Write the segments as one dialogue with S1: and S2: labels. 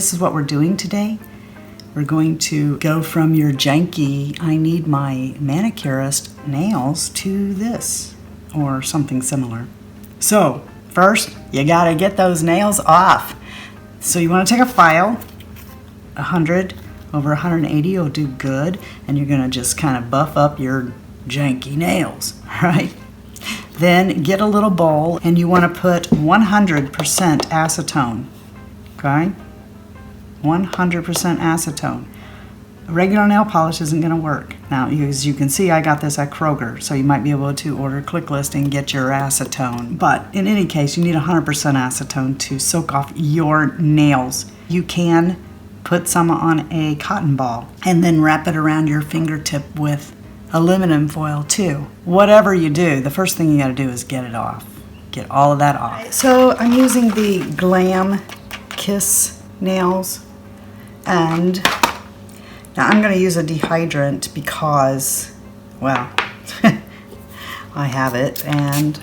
S1: this is what we're doing today. We're going to go from your janky, I need my manicurist nails to this, or something similar. So, first, you gotta get those nails off. So you wanna take a file, 100 over 180 will do good, and you're gonna just kind of buff up your janky nails, right? Then get a little bowl, and you wanna put 100% acetone, okay? 100% acetone. A regular nail polish isn't going to work. Now, as you can see, I got this at Kroger, so you might be able to order ClickList and get your acetone. But in any case, you need 100% acetone to soak off your nails. You can put some on a cotton ball and then wrap it around your fingertip with aluminum foil too. Whatever you do, the first thing you got to do is get it off. Get all of that off. So I'm using the Glam Kiss nails. And now I'm going to use a dehydrant because, well, I have it, and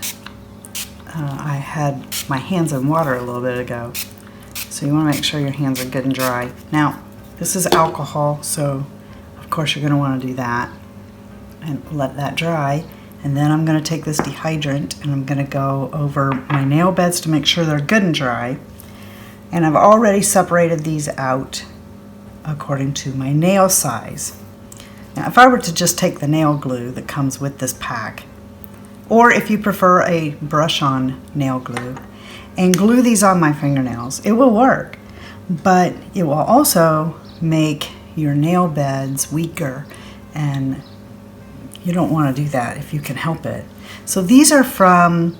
S1: I had my hands in water a little bit ago. So you want to make sure your hands are good and dry. Now, this is alcohol, so of course you're going to want to do that and let that dry. And then I'm going to take this dehydrant and I'm going to go over my nail beds to make sure they're good and dry. And I've already separated these out according to my nail size. Now, if I were to just take the nail glue that comes with this pack, or if you prefer a brush-on nail glue, and glue these on my fingernails, it will work, but it will also make your nail beds weaker, and you don't want to do that if you can help it. So these are from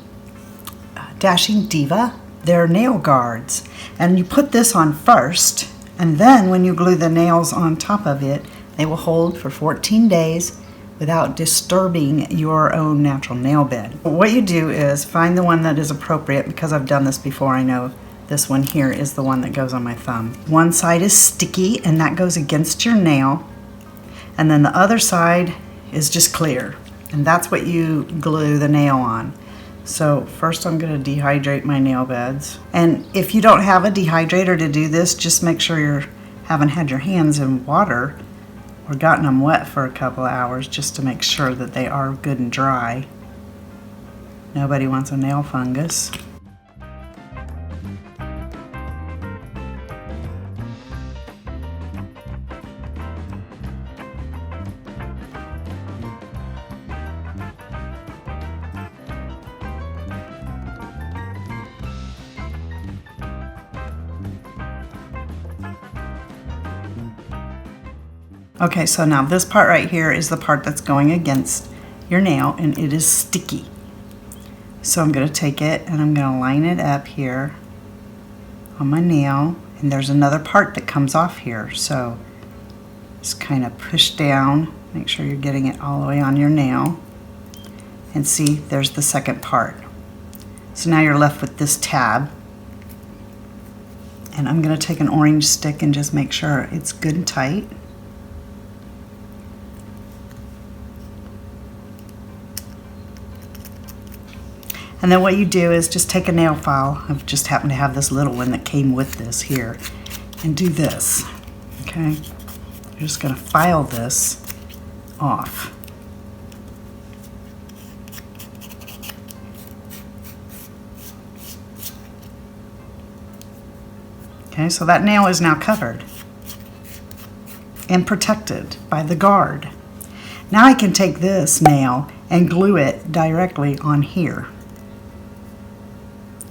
S1: Dashing Diva. They're nail guards, and you put this on first, and then when you glue the nails on top of it, they will hold for 14 days without disturbing your own natural nail bed. What you do is find the one that is appropriate. Because I've done this before, I know this one here is the one that goes on my thumb. One side is sticky, and that goes against your nail, and then the other side is just clear, and that's what you glue the nail on. So first I'm going to dehydrate my nail beds. And if you don't have a dehydrator to do this, just make sure you haven't had your hands in water or gotten them wet for a couple of hours, just to make sure that they are good and dry. Nobody wants a nail fungus. Okay, so now this part right here is the part that's going against your nail, and it is sticky. So I'm going to take it and I'm going to line it up here on my nail, and there's another part that comes off here. So just kind of push down, make sure you're getting it all the way on your nail, and see, there's the second part. So now you're left with this tab, and I'm going to take an orange stick and just make sure it's good and tight. And then what you do is just take a nail file. I've just happened to have this little one that came with this here, and do this, okay? You're just gonna file this off. Okay, so that nail is now covered and protected by the guard. Now I can take this nail and glue it directly on here,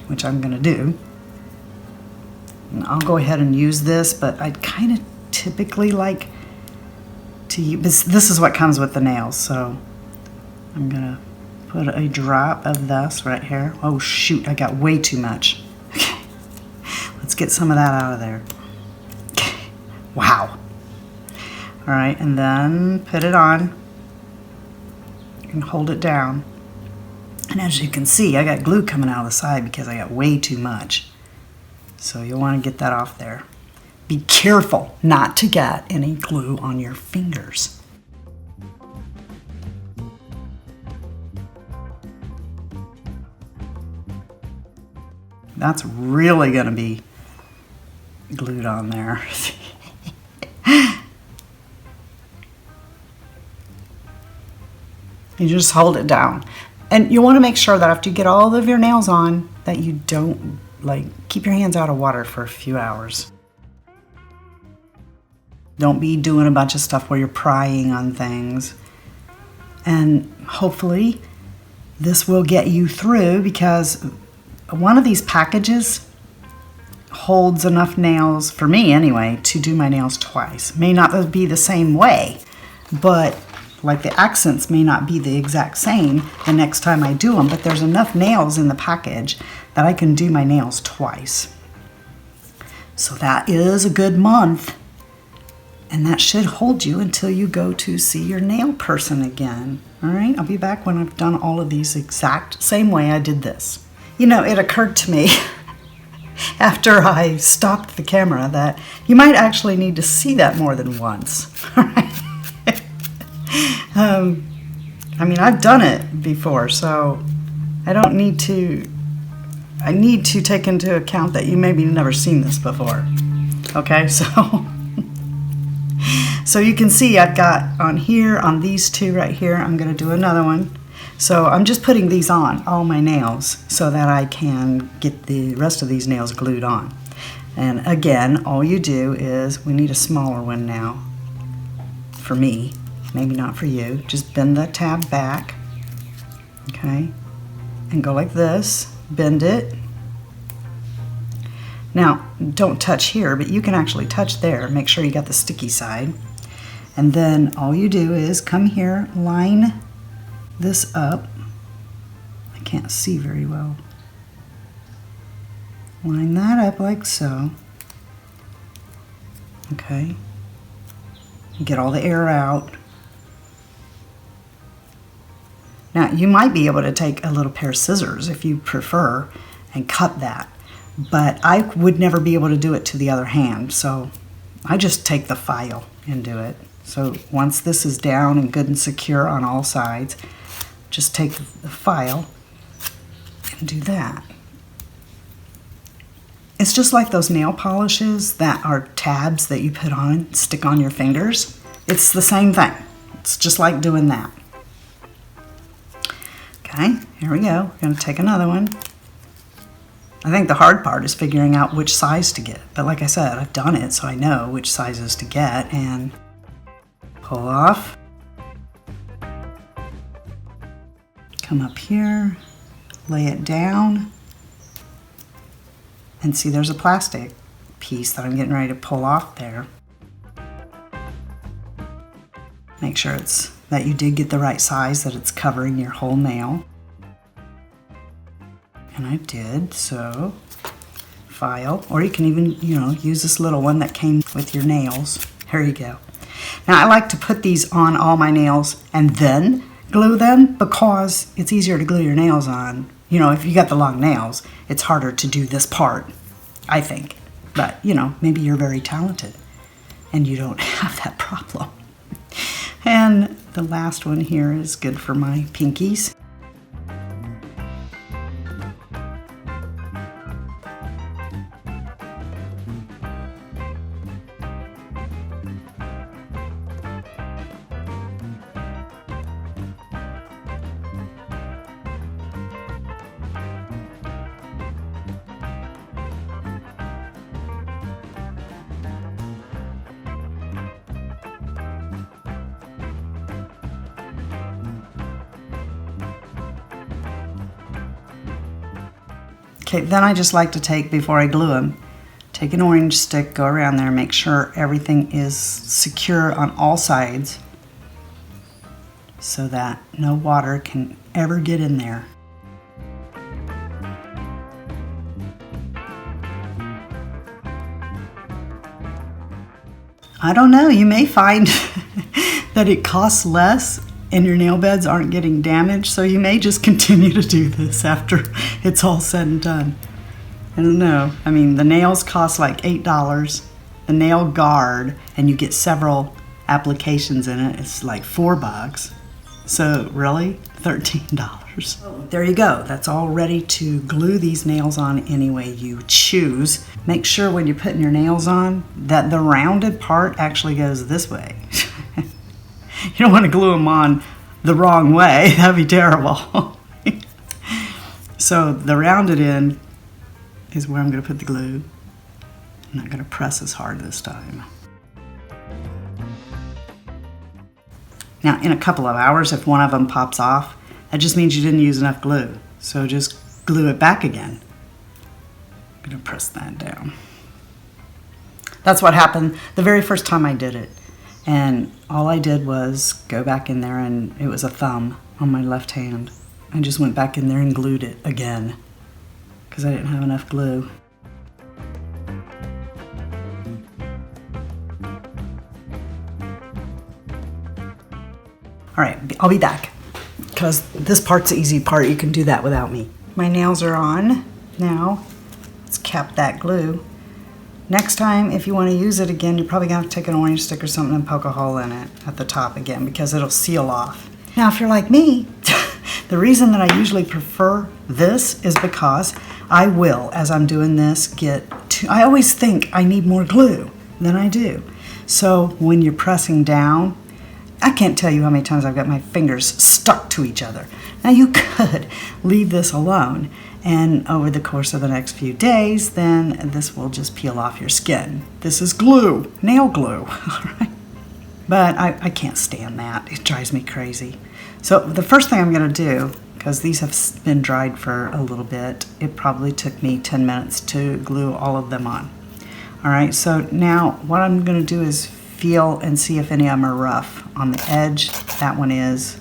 S1: which I'm going to do. And I'll go ahead and use this, but I'd kind of typically like to use, this is what comes with the nails, so I'm going to put a drop of this right here. Oh shoot, I got way too much. Okay, let's get some of that out of there. Okay. Wow. All right, and then put it on and hold it down. And as you can see, I got glue coming out of the side because I got way too much. So you'll want to get that off there. Be careful not to get any glue on your fingers. That's really going to be glued on there. You just hold it down. And you want to make sure that after you get all of your nails on, that you don't, like, keep your hands out of water for a few hours. Don't be doing a bunch of stuff where you're prying on things. And hopefully this will get you through, because one of these packages holds enough nails, for me anyway, to do my nails twice. May not be the same way, but like the accents may not be the exact same the next time I do them, but there's enough nails in the package that I can do my nails twice. So that is a good month, and that should hold you until you go to see your nail person again. All right, I'll be back when I've done all of these exact same way I did this. You know, it occurred to me after I stopped the camera that you might actually need to see that more than once. All right. I mean, I've done it before, so I need to take into account that you maybe never seen this before. Okay, so you can see I've got on here, on these two right here, I'm going to do another one. So I'm just putting these on all my nails so that I can get the rest of these nails glued on. And again, all you do is, we need a smaller one now for me. Maybe not for you. Just bend the tab back, okay, and go like this, bend it. Now, don't touch here, but you can actually touch there. Make sure you got the sticky side. And then all you do is come here, line this up. I can't see very well. Line that up like so. Okay. Get all the air out. Now, you might be able to take a little pair of scissors if you prefer and cut that, but I would never be able to do it to the other hand, so I just take the file and do it. So once this is down and good and secure on all sides, just take the file and do that. It's just like those nail polishes that are tabs that you put on, stick on your fingers. It's the same thing. It's just like doing that. Okay, here we go. We're going to take another one. I think the hard part is figuring out which size to get. But like I said, I've done it, so I know which sizes to get. And pull off. Come up here, lay it down. And see, there's a plastic piece that I'm getting ready to pull off there. Make sure that you did get the right size, that it's covering your whole nail. And I did, so file, or you can even, use this little one that came with your nails. Here you go. Now I like to put these on all my nails and then glue them, because it's easier to glue your nails on. If you got the long nails, it's harder to do this part, I think. But, maybe you're very talented and you don't have that problem. And the last one here is good for my pinkies. Okay, then I just like to take, before I glue them, take an orange stick, go around there, make sure everything is secure on all sides so that no water can ever get in there. I don't know, you may find that it costs less and your nail beds aren't getting damaged, so you may just continue to do this after it's all said and done. I don't know. I mean, the nails cost like $8. The nail guard, and you get several applications in it, it's like $4. So really, $13. fingers. There you go. That's all ready to glue these nails on any way you choose. Make sure when you're putting your nails on that the rounded part actually goes this way. You don't want to glue them on the wrong way. That'd be terrible. So the rounded end is where I'm going to put the glue. I'm not going to press as hard this time. Now, in a couple of hours, if one of them pops off, that just means you didn't use enough glue. So just glue it back again. I'm going to press that down. That's what happened the very first time I did it. And all I did was go back in there, and it was a thumb on my left hand. I just went back in there and glued it again because I didn't have enough glue. All right, I'll be back because this part's the easy part. You can do that without me. My nails are on now. Let's cap that glue. Next time, if you want to use it again, you're probably going to have to take an orange stick or something and poke a hole in it at the top again because it'll seal off. Now, if you're like me, the reason that I usually prefer this is because I will, as I'm doing this, I always think I need more glue than I do. So when you're pressing down, I can't tell you how many times I've got my fingers stuck to each other. Now you could leave this alone, and over the course of the next few days, then this will just peel off your skin. This is glue, nail glue, all right? But I can't stand that. It drives me crazy. So the first thing I'm going to do, because these have been dried for a little bit, it probably took me 10 minutes to glue all of them on. All right, so now what I'm going to do is feel and see if any of them are rough. On the edge, that one is.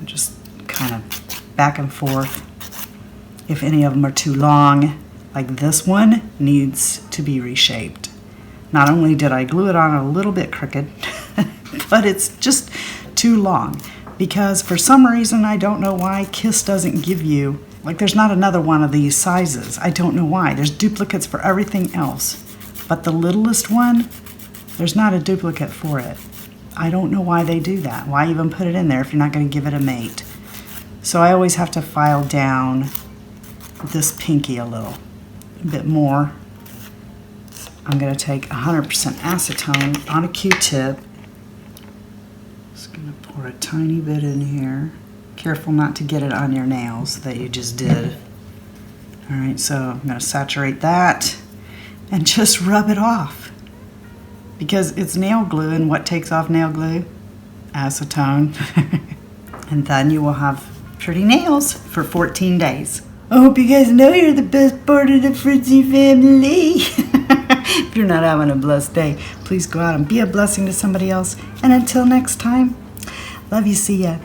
S1: Just kind of back and forth. If any of them are too long, like this one needs to be reshaped. Not only did I glue it on a little bit crooked, but it's just too long. Because for some reason, I don't know why, Kiss doesn't give you, like there's not another one of these sizes. I don't know why. There's duplicates for everything else. But the littlest one, there's not a duplicate for it. I don't know why they do that. Why even put it in there if you're not going to give it a mate? So I always have to file down this pinky a bit more. I'm going to take 100% acetone on a Q-tip. Just going to pour a tiny bit in here. Careful not to get it on your nails that you just did. All right, so I'm going to saturate that and just rub it off. Because it's nail glue, and what takes off nail glue? Acetone. And then you will have pretty nails for 14 days. I hope you guys know you're the best part of the Fritzy family. If you're not having a blessed day, please go out and be a blessing to somebody else. And until next time, love you, see ya.